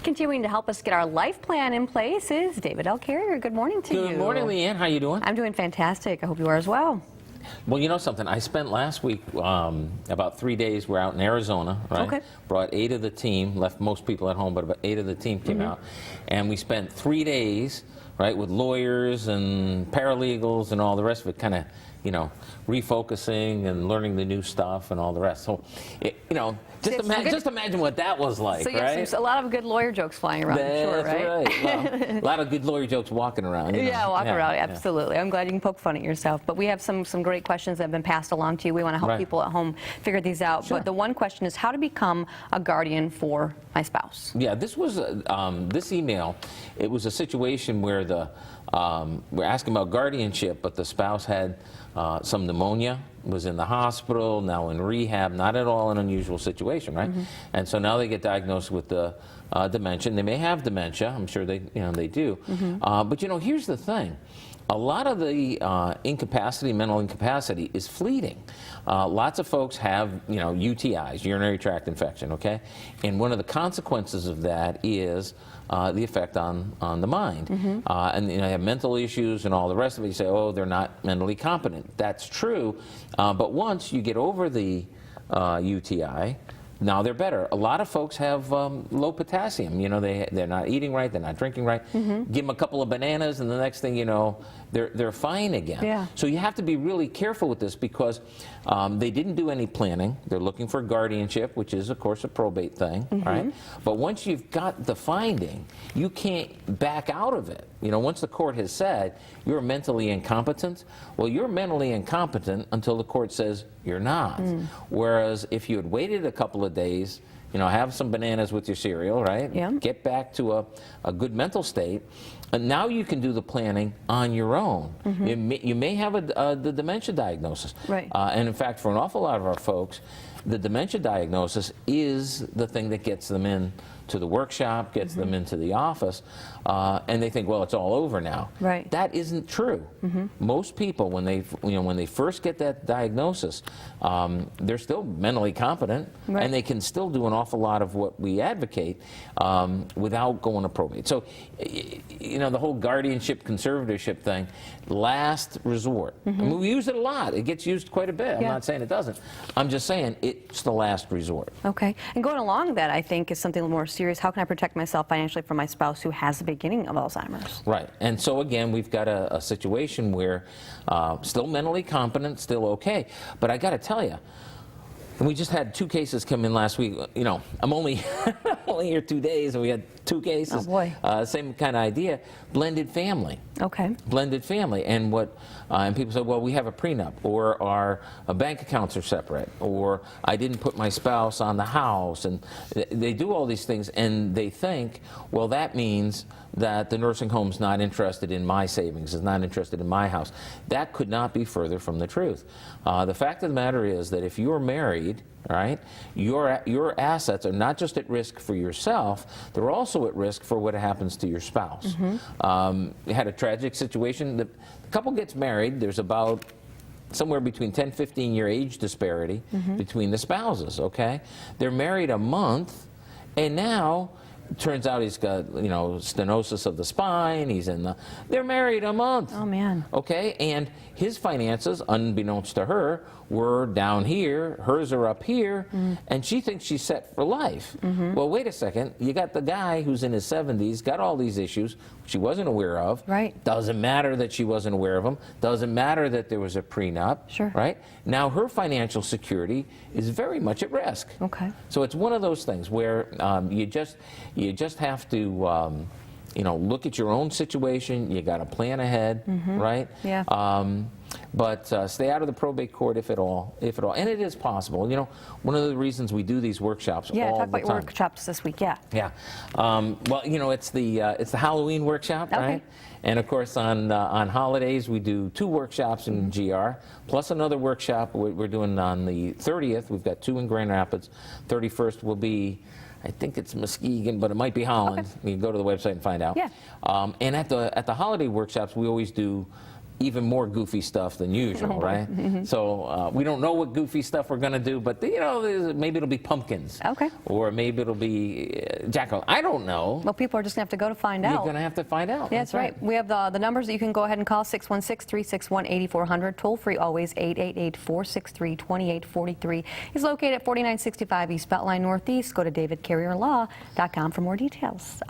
continuing to help us get our life plan in place is David L. Carrier. Good morning to you. Good morning, Leanne. How you doing? I'm doing fantastic. I hope you are as well. Well, you know something? I spent last week about 3 days. We're out in Arizona, right? Okay. Brought 8 of the team, left most people at home, but about 8 of the team came out. And we spent 3 days, right, with lawyers and paralegals and all the rest of it, kind of, you know, refocusing and learning the new stuff and all the rest. So, you know, just imagine what that was like, so right? A lot of good lawyer jokes flying around, That's I'm sure, right? Well, a lot of good lawyer jokes walking around. You know? Yeah, walking around, absolutely. I'm glad you can poke fun at yourself. But we have some great questions that have been passed along to you. We want to help people at home figure these out. Sure. But the one question is how to become a guardian for my spouse. Yeah, this was this email. It was a situation where we're asking about guardianship, but the spouse had some pneumonia, was in the hospital, now in rehab, not at all an unusual situation, right? And so now they get diagnosed with the dementia. They may have dementia, I'm sure they do. But you know, here's the thing. A lot of the incapacity, mental incapacity, is fleeting. Lots of folks have, UTIs, urinary tract infection, okay? And one of the consequences of that is the effect on the mind. And they have mental issues and all the rest of it. You say, oh, they're not mentally competent. That's true. But once you get over the UTI, now they're better. A lot of folks have low potassium. You know, they're not eating right, they're not drinking right. Give them a couple of bananas, and the next thing you know, they're fine again. Yeah. So you have to be really careful with this because they didn't do any planning. They're looking for guardianship, which is, of course, a probate thing, right? But once you've got the finding, you can't back out of it. You know, once the court has said you're mentally incompetent, well, you're mentally incompetent until the court says you're not. Whereas if you had waited a couple of days, have some bananas with your cereal, right? Yeah. Get back to a good mental state. And now you can do the planning on your own. You may have the dementia diagnosis. Right. And in fact, for an awful lot of our folks, the dementia diagnosis is the thing that gets them in to the workshop, gets them into the office, and they think, well, it's all over now. Right. That isn't true. Most people, when they first get that diagnosis, they're still mentally competent, and they can still do an awful lot of what we advocate without going to probate. So, the whole guardianship, conservatorship thing, last resort. I mean, we use it a lot. It gets used quite a bit. I'm not saying it doesn't. I'm just saying it's the last resort. Okay. And going along that, I think, is something a little more serious. How can I protect myself financially from my spouse who has the beginning of Alzheimer's? Right. And so, again, we've got a situation where still mentally competent, still okay. But I got to tell you, and we just had 2 cases come in last week. I'm only only here 2 days, and we had 2 cases. Oh boy. Same kind of idea. Blended family. Okay. Blended family. And and people say, well, we have a prenup, or our bank accounts are separate, or I didn't put my spouse on the house, and they do all these things, and they think, well, that means that the nursing home's not interested in my savings, is not interested in my house. That could not be further from the truth. The fact of the matter is that if you're married, right, your assets are not just at risk for yourself, they're also at risk for what happens to your spouse. We had a tragic situation. The couple gets married. There's about somewhere between 10-15 year age disparity between the spouses, okay? They're married a month, and now turns out he's got, stenosis of the spine. They're married a month. Oh, man. Okay, and his finances, unbeknownst to her, were down here, hers are up here, and she thinks she's set for life. Well, wait a second, you got the guy who's in his 70s, got all these issues she wasn't aware of. Right. Doesn't matter that she wasn't aware of them. Doesn't matter that there was a prenup. Sure. Right? Now her financial security is very much at risk. Okay. So it's one of those things where you just have to look at your own situation. You got to plan ahead, right? Yeah. But stay out of the probate court if at all, and it is possible. One of the reasons we do these workshops all the time. Yeah, talk about your workshops this week. Yeah. Yeah. Well, it's the Halloween workshop, right? And of course, on holidays we do 2 workshops in GR, plus another workshop we're doing on the 30th. We've got 2 in Grand Rapids. 31st will be, I think it's Muskegon, but it might be Holland. You can go to the website and find out. Yeah. And at the holiday workshops, we always do even more goofy stuff than usual, right? So we don't know what goofy stuff we're going to do, but maybe it'll be pumpkins. Okay. Or maybe it'll be jack-o'. I don't know. Well, people are just going to have to go to find out. You're going to have to find out. Yeah, that's right. We have the numbers that you can go ahead and call, 616-361-8400, toll free always, 888-463-2843. He's located at 4965 East Beltline Northeast. Go to davidcarrierlaw.com for more details.